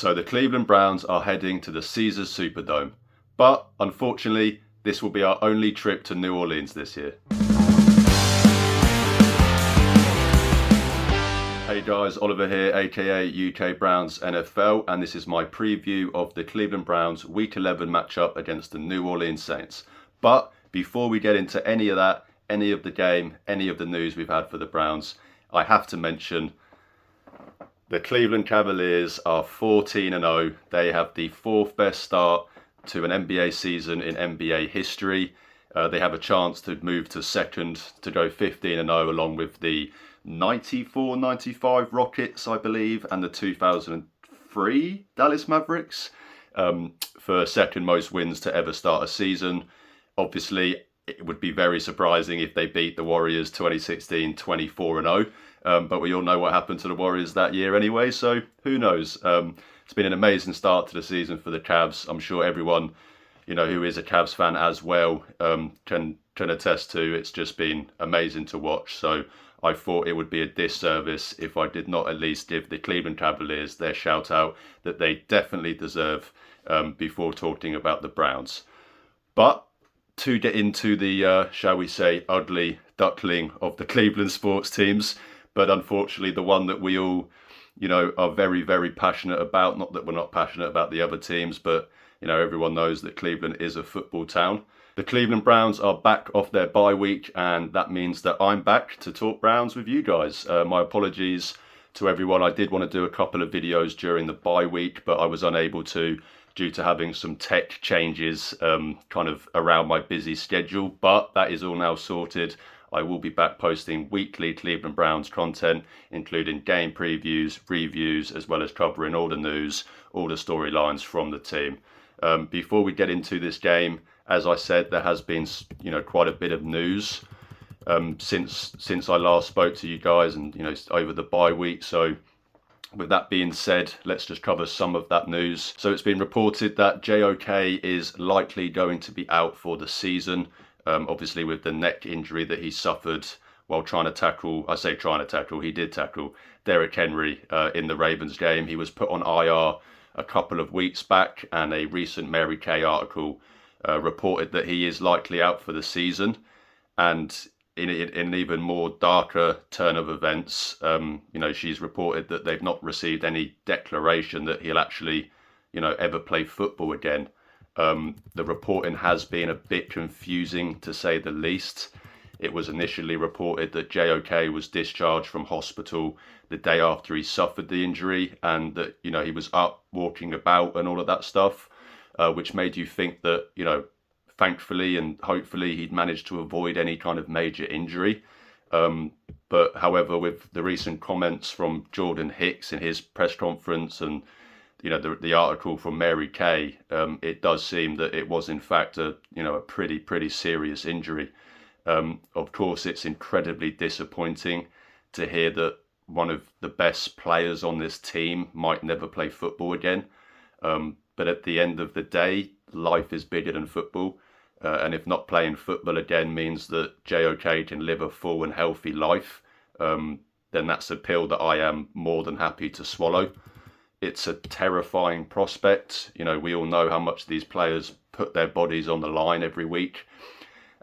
So the Cleveland Browns are heading to the Caesars Superdome, but unfortunately this will be our only trip to New Orleans this year. Hey guys, Oliver here, aka UK Browns NFL, and this is my preview of the Cleveland Browns Week 11 matchup against the New Orleans Saints. But before we get into any of that, any of the game, any of the news we've had for the Browns, I have to mention the Cleveland Cavaliers are 14-0. They have the fourth best start to an NBA season in NBA history. They have a chance to move to second, to go 15-0, along with the 94-95 Rockets, I believe, and the 2003 Dallas Mavericks for second most wins to ever start a season. Obviously, it would be very surprising if they beat the Warriors 2016 24-0. But we all know what happened to the Warriors that year anyway, so who knows? It's been an amazing start to the season for the Cavs. I'm sure everyone, who is a Cavs fan as well, can attest to. It's just been amazing to watch. So I thought it would be a disservice if I did not at least give the Cleveland Cavaliers their shout out that they definitely deserve before talking about the Browns. But to get into the, shall we say, ugly duckling of the Cleveland sports teams, but unfortunately the one that we all, are very, very passionate about. Not that we're not passionate about the other teams, but, everyone knows that Cleveland is a football town. The Cleveland Browns are back off their bye week, and that means that I'm back to talk Browns with you guys. My apologies to everyone. I did want to do a couple of videos during the bye week, but I was unable to due to having some tech changes kind of around my busy schedule. But that is all now sorted. I will be back posting weekly Cleveland Browns content, including game previews, reviews, as well as covering all the news, all the storylines from the team. Before we get into this game, as I said, there has been, quite a bit of news since I last spoke to you guys, and over the bye week. So with that being said, let's just cover some of that news. So it's been reported that JOK is likely going to be out for the season. Obviously with the neck injury that he suffered while he did tackle Derrick Henry in the Ravens game. He was put on IR a couple of weeks back, and a recent Mary Kay article reported that he is likely out for the season. And in an even more darker turn of events, she's reported that they've not received any declaration that he'll actually, ever play football again. The reporting has been a bit confusing, to say the least. It was initially reported that JOK was discharged from hospital the day after he suffered the injury, and that, he was up walking about and all of that stuff, which made you think that, thankfully and hopefully he'd managed to avoid any kind of major injury. But however, with the recent comments from Jordan Hicks in his press conference and the article from Mary Kay, it does seem that it was in fact a pretty serious injury. Of course, it's incredibly disappointing to hear that one of the best players on this team might never play football again. But at the end of the day, life is bigger than football. And if not playing football again means that JOK can live a full and healthy life, then that's a pill that I am more than happy to swallow. It's a terrifying prospect. We all know how much these players put their bodies on the line every week,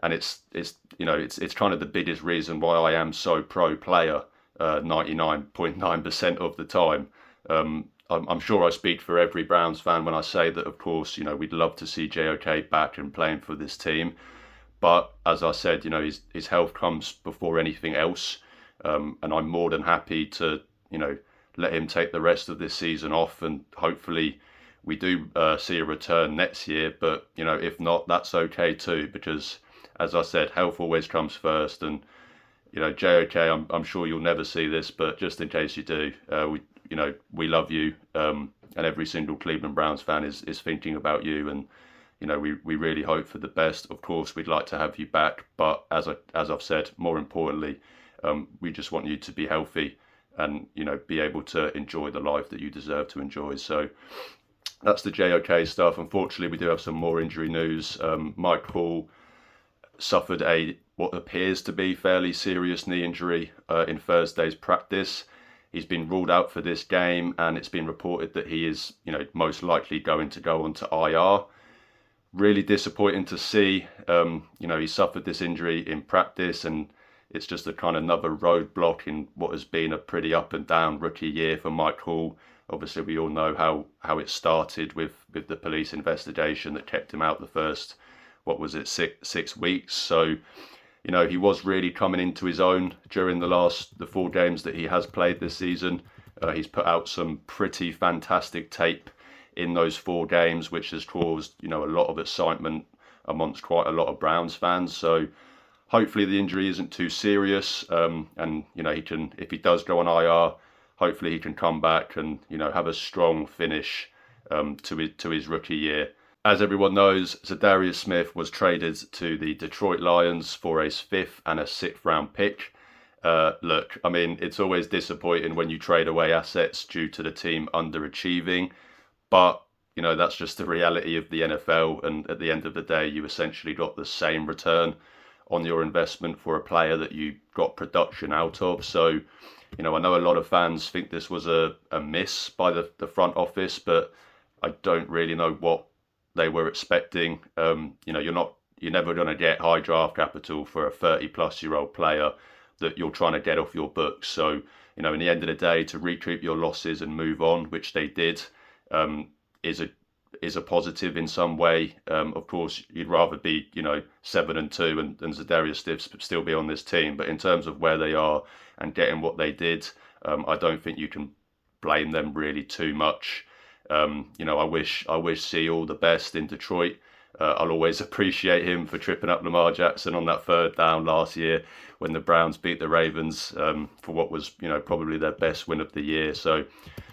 and it's kind of the biggest reason why I am so pro player 99.9% of the time. I'm sure I speak for every Browns fan when I say that, of course, we'd love to see JOK back and playing for this team. But as I said, his health comes before anything else, and I'm more than happy to let him take the rest of this season off, and hopefully we do see a return next year. But if not, that's okay too, because as I said, health always comes first. And JOK, I'm sure you'll never see this, but just in case you do, we love you, and every single Cleveland Browns fan is thinking about you, and we really hope for the best. Of course, we'd like to have you back, but as I've said, more importantly, we just want you to be healthy and be able to enjoy the life that you deserve to enjoy. So that's the JOK stuff. Unfortunately, we do have some more injury news. Mike Hall suffered what appears to be fairly serious knee injury in Thursday's practice. He's been ruled out for this game, and it's been reported that he is, most likely going to go onto IR. Really disappointing to see. He suffered this injury in practice, and it's just a kind of another roadblock in what has been a pretty up and down rookie year for Mike Hall. Obviously, we all know how it started with the police investigation that kept him out the first, what was it, six weeks. So, he was really coming into his own during the 4 games that he has played this season. He's put out some pretty fantastic tape in those 4 games, which has caused, a lot of excitement amongst quite a lot of Browns fans. So hopefully the injury isn't too serious, and he can, if he does go on IR, hopefully he can come back and have a strong finish to his rookie year. As everyone knows, Zadarius Smith was traded to the Detroit Lions for a 5th and a 6th round pick. Look, I mean, it's always disappointing when you trade away assets due to the team underachieving, but that's just the reality of the NFL. And at the end of the day, you essentially got the same return on your investment for a player that you got production out of. So, I know a lot of fans think this was a miss by the front office, but I don't really know what they were expecting. You're never going to get high draft capital for a 30-plus-year-old player that you're trying to get off your books. So, in the end of the day, to recoup your losses and move on, which they did, is a positive in some way. Of course, you'd rather be 7-2 and Zadarius Smith still be on this team, but in terms of where they are and getting what they did, I don't think you can blame them really too much. I wish C all the best in Detroit. I'll always appreciate him for tripping up Lamar Jackson on that 3rd down last year when the Browns beat the Ravens for what was probably their best win of the year. So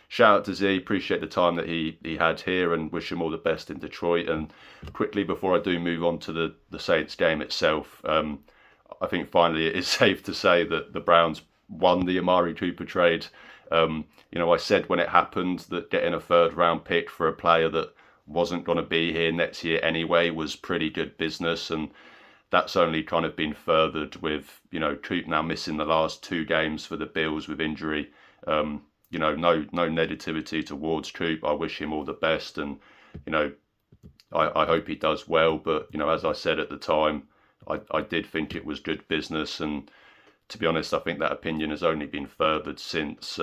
shout out to Z, appreciate the time that he had here, and wish him all the best in Detroit. And quickly, before I do move on to the Saints game itself, I think finally it is safe to say that the Browns won the Amari Cooper trade. I said when it happened that getting a 3rd round pick for a player that wasn't going to be here next year anyway was pretty good business, and that's only kind of been furthered with Coop now missing the last 2 games for the Bills with injury. No negativity towards Coop. I wish him all the best, and I hope he does well. But as I said at the time, I did think it was good business, and to be honest, I think that opinion has only been furthered since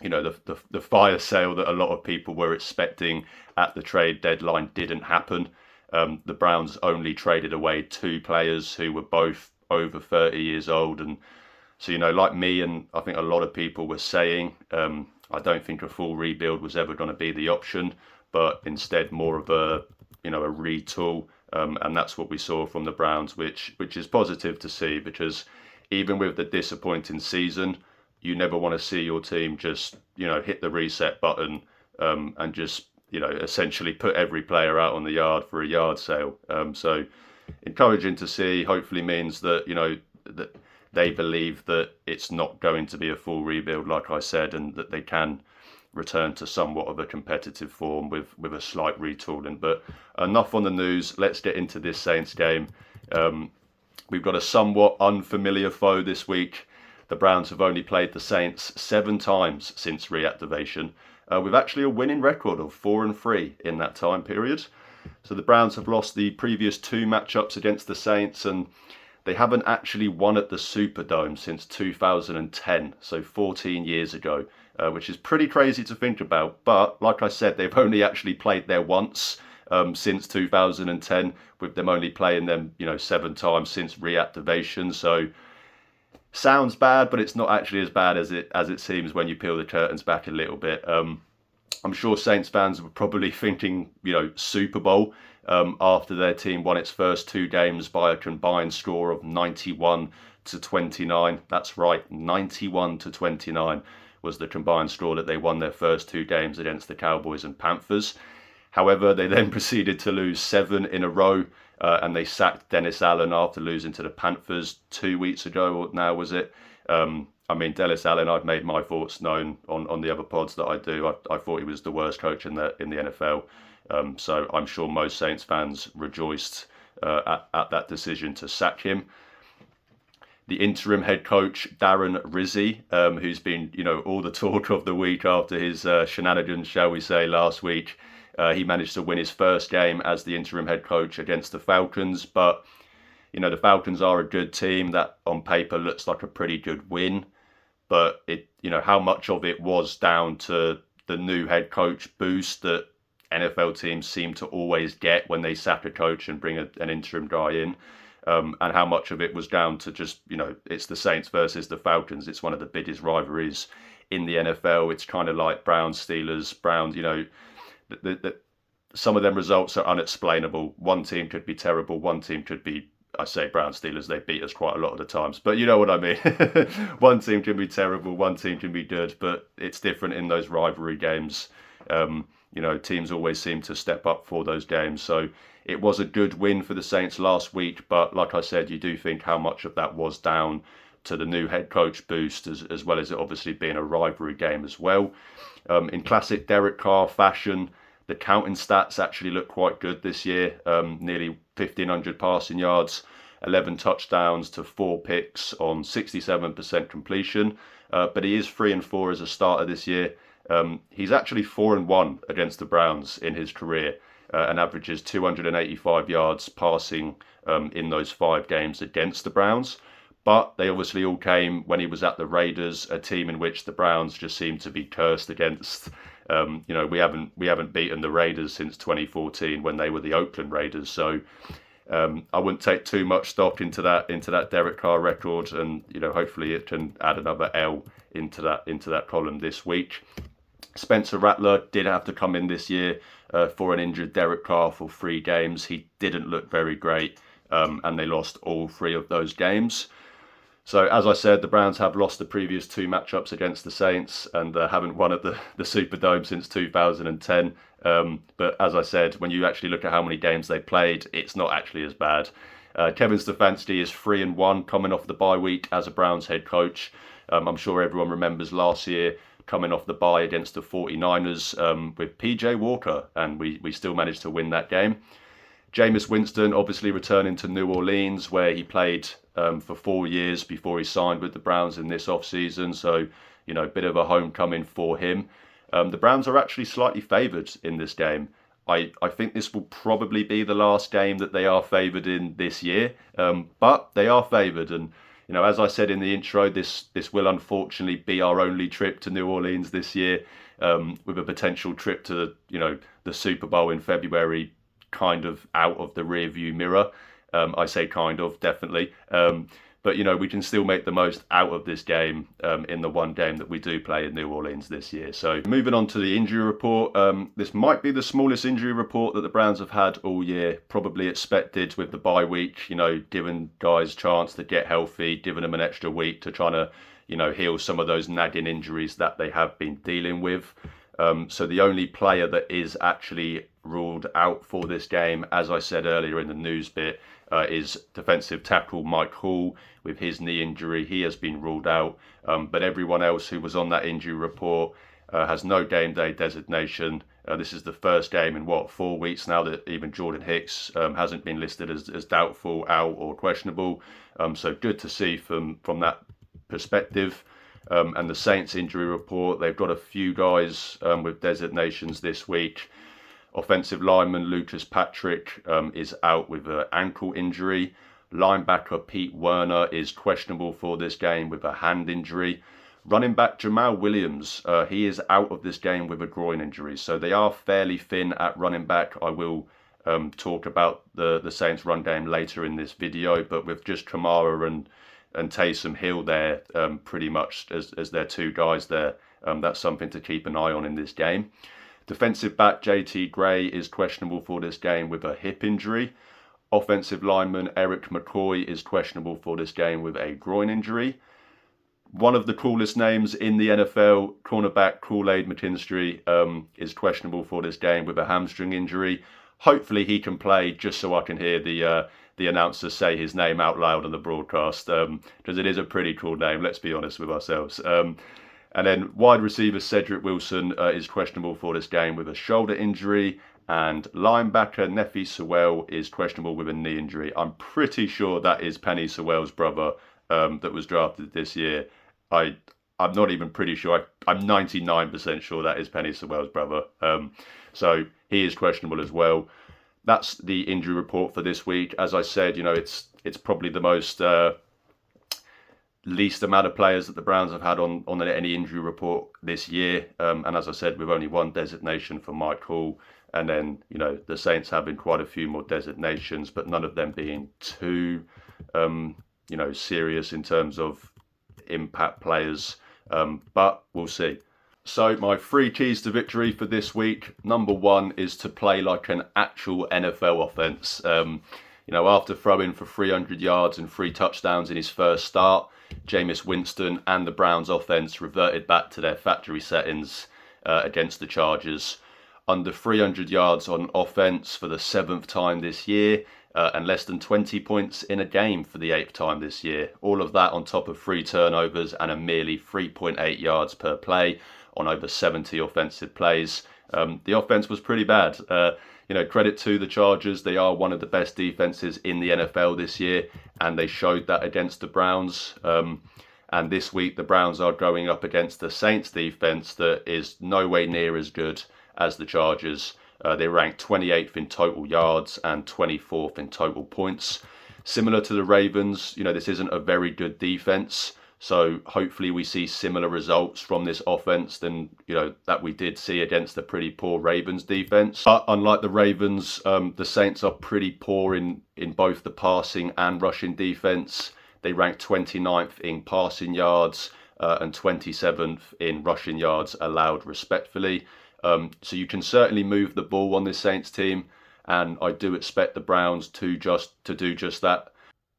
the fire sale that a lot of people were expecting at the trade deadline didn't happen. The Browns only traded away 2 players who were both over 30 years old, and so like me and I think a lot of people were saying, I don't think a full rebuild was ever going to be the option, but instead more of a retool, and that's what we saw from the Browns, which is positive to see, because even with the disappointing season, you never want to see your team just, hit the reset button and just, essentially put every player out on the yard for a yard sale. So encouraging to see, hopefully means that, that they believe that it's not going to be a full rebuild, like I said, and that they can return to somewhat of a competitive form with a slight retooling. But enough on the news. Let's get into this Saints game. We've got a somewhat unfamiliar foe this week. The Browns have only played the Saints 7 times since reactivation, with actually a winning record of 4-3 in that time period. So the Browns have lost the previous 2 matchups against the Saints, and they haven't actually won at the Superdome since 2010, so 14 years ago, which is pretty crazy to think about. But like I said, they've only actually played there once since 2010, with them only playing them 7 times since reactivation. So sounds bad, but it's not actually as bad as it seems when you peel the curtains back a little bit. I'm sure Saints fans were probably thinking, Super Bowl, after their team won its first 2 games by a combined score of 91-29. That's right, 91-29 was the combined score that they won their first 2 games against the Cowboys and Panthers. However, they then proceeded to lose 7 in a row, and they sacked Dennis Allen after losing to the Panthers 2 weeks ago, now was it? Dennis Allen, I've made my thoughts known on the other pods that I do. I thought he was the worst coach in the NFL. So I'm sure most Saints fans rejoiced at that decision to sack him. the interim head coach, Darren Rizzi, who's been, all the talk of the week after his shenanigans, shall we say, last week. He managed to win his first game as the interim head coach against the Falcons. But, the Falcons are a good team. That on paper looks like a pretty good win. But how much of it was down to the new head coach boost that NFL teams seem to always get when they sack a coach and bring an interim guy in. And how much of it was down to just, it's the Saints versus the Falcons. It's one of the biggest rivalries in the NFL. It's kind of like Browns, Steelers, Browns, some of them results are unexplainable. One team could be terrible. One team could be, I say Browns, Steelers, they beat us quite a lot of the times. But you know what I mean. One team can be terrible. One team can be good. But it's different in those rivalry games. Teams always seem to step up for those games. So it was a good win for the Saints last week. But like I said, you do think how much of that was down to the new head coach boost, as well as it obviously being a rivalry game as well. In classic Derek Carr fashion, the counting stats actually look quite good this year. Nearly 1,500 passing yards, 11 touchdowns to 4 picks on 67% completion. But he is 3-4 as a starter this year. He's actually 4-1 against the Browns in his career and averages 285 yards passing in those 5 games against the Browns. But they obviously all came when he was at the Raiders, a team in which the Browns just seem to be cursed against. We haven't beaten the Raiders since 2014 when they were the Oakland Raiders. So I wouldn't take too much stock into that Derek Carr record, and hopefully it can add another L into that column this week. Spencer Rattler did have to come in this year for an injured Derek Carr for 3 games. He didn't look very great, and they lost all 3 of those games. So as I said, the Browns have lost the previous 2 matchups against the Saints and haven't won at the Superdome since 2010. But as I said, when you actually look at how many games they played, it's not actually as bad. Kevin Stefanski is 3-1 coming off the bye week as a Browns head coach. I'm sure everyone remembers last year coming off the bye against the 49ers with PJ Walker, and we still managed to win that game. Jameis Winston obviously returning to New Orleans, where he played for 4 years before he signed with the Browns in this offseason. So, a bit of a homecoming for him. The Browns are actually slightly favoured in this game. I think this will probably be the last game that they are favoured in this year, but they are favoured. And, as I said in the intro, this will unfortunately be our only trip to New Orleans this year, with a potential trip to the Super Bowl in February kind of out of the rearview mirror. I say kind of, definitely. But, we can still make the most out of this game in the one game that we do play in New Orleans this year. So moving on to the injury report. This might be the smallest injury report that the Browns have had all year. Probably expected with the bye week, giving guys chance to get healthy, giving them an extra week to try to, heal some of those nagging injuries that they have been dealing with. So the only player that is actually ruled out for this game, as I said earlier in the news bit, is defensive tackle Mike Hall with his knee injury. He has been ruled out, but everyone else who was on that injury report has no game day designation. This is the first game in 4 weeks now that even Jordan Hicks hasn't been listed as doubtful, out or questionable. So good to see from that perspective. And the Saints injury report, they've got a few guys with designations this week. Offensive lineman Lucas Patrick is out with an ankle injury. Linebacker Pete Werner is questionable for this game with a hand injury. Running back Jamal Williams, he is out of this game with a groin injury. So they are fairly thin at running back. I will talk about the Saints run game later in this video, but with just Kamara and Taysom Hill there, pretty much as their 2 guys there, that's something to keep an eye on in this game. Defensive back JT Gray is questionable for this game with a hip injury. Offensive lineman Eric McCoy is questionable for this game with a groin injury. One of the coolest names in the NFL, cornerback Kool-Aid McKinstry, is questionable for this game with a hamstring injury. Hopefully he can play, just so I can hear the announcer say his name out loud on the broadcast, because it is a pretty cool name, let's be honest with ourselves. And then wide receiver Cedric Wilson is questionable for this game with a shoulder injury, and linebacker Nefi Sewell is questionable with a knee injury. I'm pretty sure that is Penny Sewell's brother, that was drafted this year. I'm not even pretty sure. I'm 99% sure that is Penny Sewell's brother. So he is questionable as well. That's the injury report for this week. As I said, it's probably the most least amount of players that the Browns have had on any injury report this year. And as I said, with only one designation for Mike Hall, and then the Saints having quite a few more designations, but none of them being too serious in terms of impact players. But we'll see. So my 3 keys to victory for this week. Number 1 is to play like an actual NFL offense. After throwing for 300 yards and 3 touchdowns in his first start, Jameis Winston and the Browns offense reverted back to their factory settings against the Chargers. Under 300 yards on offense for the 7th time this year, and less than 20 points in a game for the 8th time this year. All of that on top of 3 turnovers and a merely 3.8 yards per play on over 70 offensive plays. The offense was pretty bad. Credit to the Chargers. They are one of the best defenses in the NFL this year, and they showed that against the Browns. And this week, the Browns are going up against the Saints defense that is no way near as good as the Chargers. They ranked 28th in total yards and 24th in total points. Similar to the Ravens, this isn't a very good defense. So hopefully we see similar results from this offense than that we did see against the pretty poor Ravens defense. But unlike the Ravens, the Saints are pretty poor in both the passing and rushing defense. They ranked 29th in passing yards and 27th in rushing yards allowed, respectively. So you can certainly move the ball on this Saints team, and I do expect the Browns to do just that.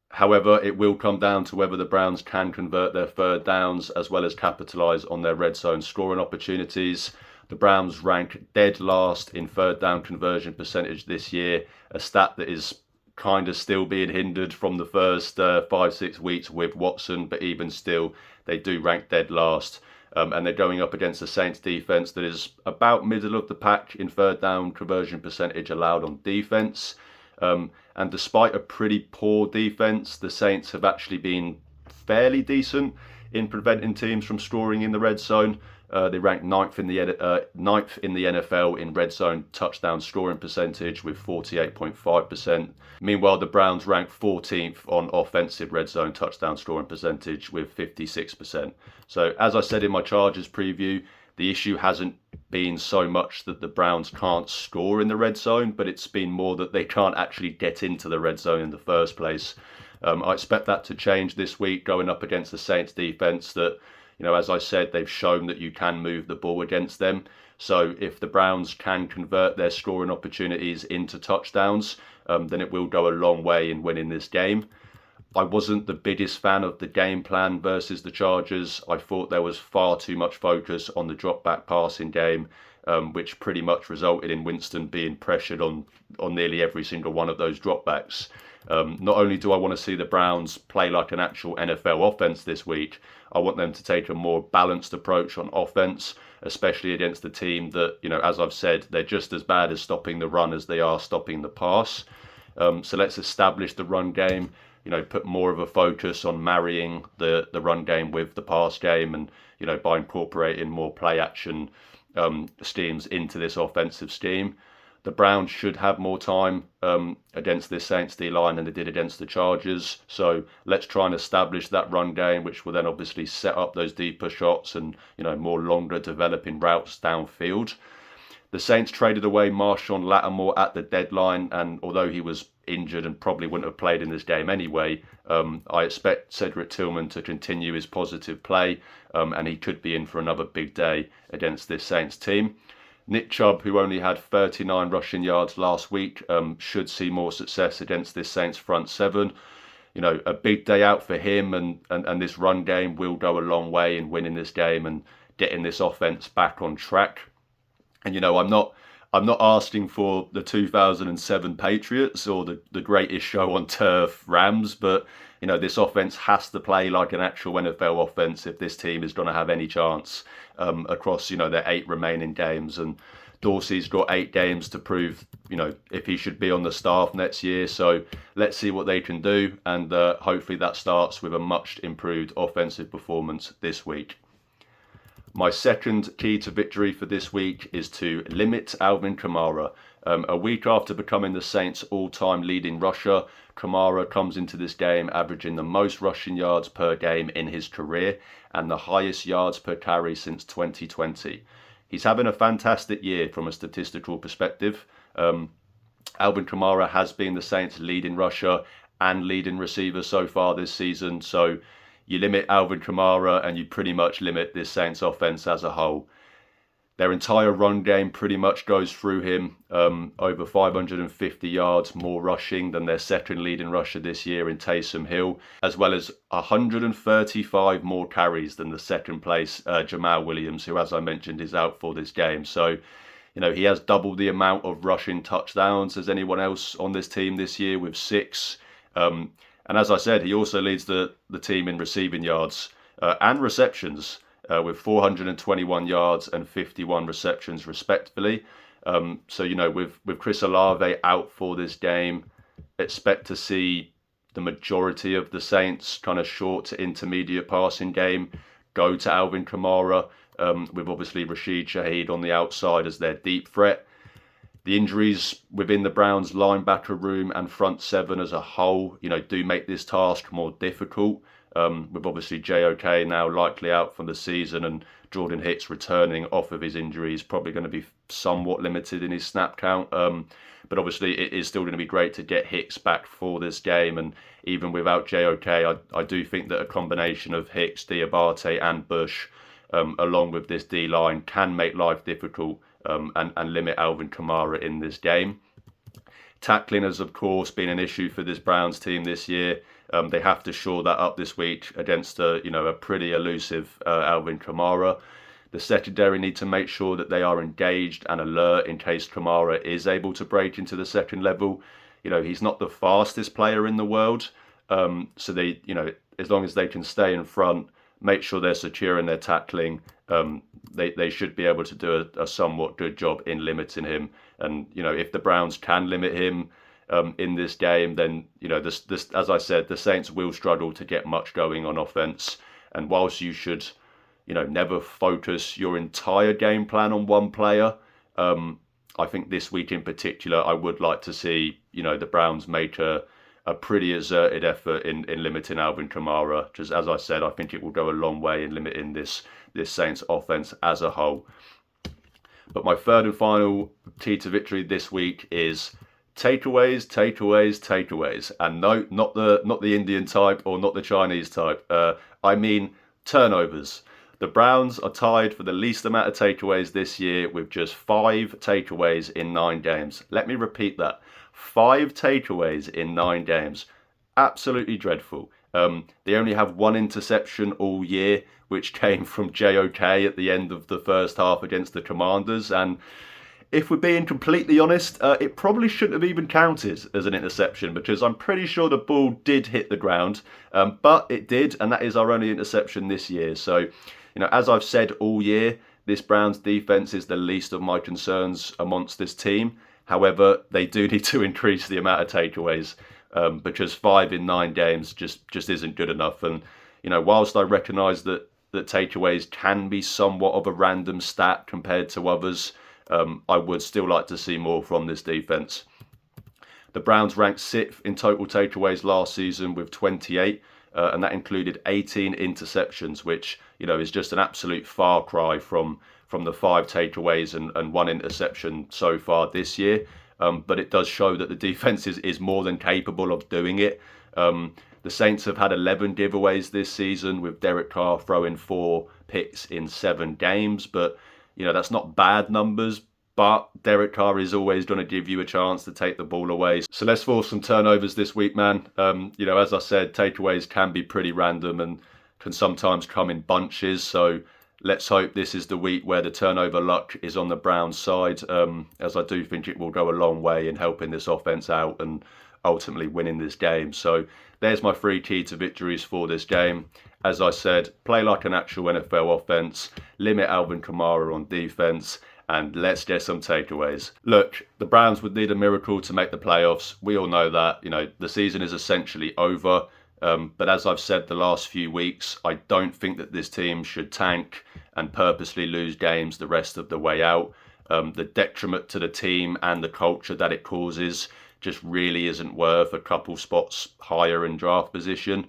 However, it will come down to whether the Browns can convert their third downs as well as capitalise on their red zone scoring opportunities. The Browns rank dead last in third down conversion percentage this year, a stat that is kind of still being hindered from the first 5-6 weeks with Watson, but even still, they do rank dead last. And they're going up against the Saints defense that is about middle of the pack in third down conversion percentage allowed on defense. And despite a pretty poor defense, the Saints have actually been fairly decent in preventing teams from scoring in the red zone. They rank 9th in the NFL in red zone touchdown scoring percentage with 48.5%. Meanwhile, the Browns rank 14th on offensive red zone touchdown scoring percentage with 56%. So as I said in my Chargers preview, the issue hasn't been so much that the Browns can't score in the red zone, but it's been more that they can't actually get into the red zone in the first place. I expect that to change this week going up against the Saints defense that, as I said, they've shown that you can move the ball against them. So if the Browns can convert their scoring opportunities into touchdowns, then it will go a long way in winning this game. I wasn't the biggest fan of the game plan versus the Chargers. I thought there was far too much focus on the drop back passing game, which pretty much resulted in Winston being pressured on nearly every single one of those dropbacks. Not only do I want to see the Browns play like an actual NFL offense this week, I want them to take a more balanced approach on offense, especially against the team that, as I've said, they're just as bad at stopping the run as they are stopping the pass. So let's establish the run game, put more of a focus on marrying the run game with the pass game and, by incorporating more play action schemes into this offensive scheme. The Browns should have more time against this Saints D-line than they did against the Chargers. So let's try and establish that run game, which will then obviously set up those deeper shots and, more longer developing routes downfield. The Saints traded away Marshawn Lattimore at the deadline, and although he was injured and probably wouldn't have played in this game anyway, I expect Cedric Tillman to continue his positive play, and he could be in for another big day against this Saints team. Nick Chubb, who only had 39 rushing yards last week, should see more success against this Saints front seven. A big day out for him, and this run game will go a long way in winning this game and getting this offense back on track. And I'm not asking for the 2007 Patriots or the greatest show on turf Rams, but this offense has to play like an actual NFL offense if this team is going to have any chance across their 8 remaining games. And Dorsey's got 8 games to prove, if he should be on the staff next year. So let's see what they can do, and hopefully that starts with a much improved offensive performance this week. My second key to victory for this week is to limit Alvin Kamara. A week after becoming the Saints' all-time leading rusher, Kamara comes into this game averaging the most rushing yards per game in his career and the highest yards per carry since 2020. He's having a fantastic year from a statistical perspective. Alvin Kamara has been the Saints' leading rusher and leading receiver so far this season, so you limit Alvin Kamara and you pretty much limit this Saints offense as a whole. Their entire run game pretty much goes through him, over 550 yards more rushing than their second leading rusher this year in Taysom Hill, as well as 135 more carries than the second place Jamal Williams, who, as I mentioned, is out for this game. So, he has double the amount of rushing touchdowns as anyone else on this team this year with 6. And as I said, he also leads the team in receiving yards and receptions with 421 yards and 51 receptions respectively. So, with Chris Olave out for this game, expect to see the majority of the Saints' kind of short to intermediate passing game go to Alvin Kamara, with obviously Rashid Shaheed on the outside as their deep threat. The injuries within the Browns linebacker room and front seven as a whole, do make this task more difficult. With obviously JOK now likely out for the season and Jordan Hicks returning off of his injury, is probably going to be somewhat limited in his snap count. But obviously it is still going to be great to get Hicks back for this game. And even without JOK, I do think that a combination of Hicks, Diabate and Bush, along with this D-line, can make life difficult and limit Alvin Kamara in this game. Tackling has, of course, been an issue for this Browns team this year. They have to shore that up this week against a pretty elusive Alvin Kamara. The secondary need to make sure that they are engaged and alert in case Kamara is able to break into the second level. He's not the fastest player in the world, so they, as long as they can stay in front, make sure they're secure in their tackling, they should be able to do a somewhat good job in limiting him. And if the Browns can limit him in this game, then this, as I said, the Saints will struggle to get much going on offense. And whilst you should never focus your entire game plan on one player, I think this week in particular I would like to see the Browns make a pretty exerted effort in limiting Alvin Kamara. Just as I said, I think it will go a long way in limiting this Saints offense as a whole. But my third and final key to victory this week is takeaways. And no, not the Indian type or not the Chinese type. I mean turnovers. The Browns are tied for the least amount of takeaways this year with just 5 takeaways in 9 games. Let me repeat that. 5 takeaways in 9 games. Absolutely dreadful. They only have 1 interception all year, which came from JOK at the end of the first half against the Commanders. And if we're being completely honest, it probably shouldn't have even counted as an interception, because I'm pretty sure the ball did hit the ground, but it did, and that is our only interception this year. So, as I've said all year, this Browns defense is the least of my concerns amongst this team. However, they do need to increase the amount of takeaways, because 5 in 9 games just isn't good enough. And whilst I recognise that takeaways can be somewhat of a random stat compared to others, I would still like to see more from this defense. The Browns ranked 6th in total takeaways last season with 28, and that included 18 interceptions, which is just an absolute far cry from the 5 takeaways and 1 interception so far this year. But it does show that the defense is more than capable of doing it. The Saints have had 11 giveaways this season, with Derek Carr throwing 4 picks in 7 games. But, that's not bad numbers. But Derek Carr is always going to give you a chance to take the ball away. So let's force some turnovers this week, man. As I said, takeaways can be pretty random and can sometimes come in bunches. So let's hope this is the week where the turnover luck is on the Browns' side, as I do think it will go a long way in helping this offense out and ultimately winning this game. So there's my 3 key to victories for this game. As I said, play like an actual NFL offense, limit Alvin Kamara on defense, and let's get some takeaways. Look, the Browns would need a miracle to make the playoffs. We all know that. The season is essentially over. But as I've said the last few weeks, I don't think that this team should tank and purposely lose games the rest of the way out. The detriment to the team and the culture that it causes just really isn't worth a couple spots higher in draft position,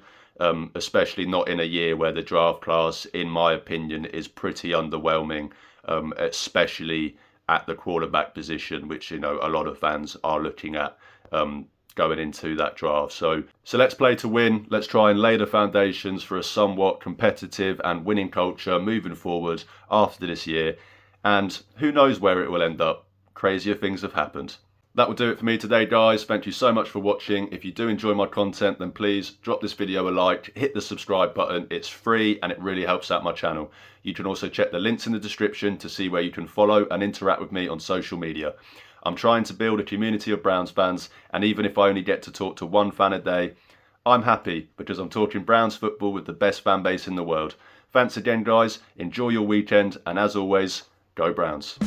especially not in a year where the draft class, in my opinion, is pretty underwhelming, especially at the quarterback position, which, a lot of fans are looking at going into that draft. So let's play to win. Let's try and lay the foundations for a somewhat competitive and winning culture moving forward after this year. And who knows where it will end up. Crazier things have happened. That will do it for me today, guys. Thank you so much for watching. If you do enjoy my content, then please drop this video a like, hit the subscribe button. It's free and it really helps out my channel. You can also check the links in the description to see where you can follow and interact with me on social media. I'm trying to build a community of Browns fans, and even if I only get to talk to one fan a day, I'm happy because I'm talking Browns football with the best fan base in the world. Thanks again, guys. Enjoy your weekend, and as always, go Browns.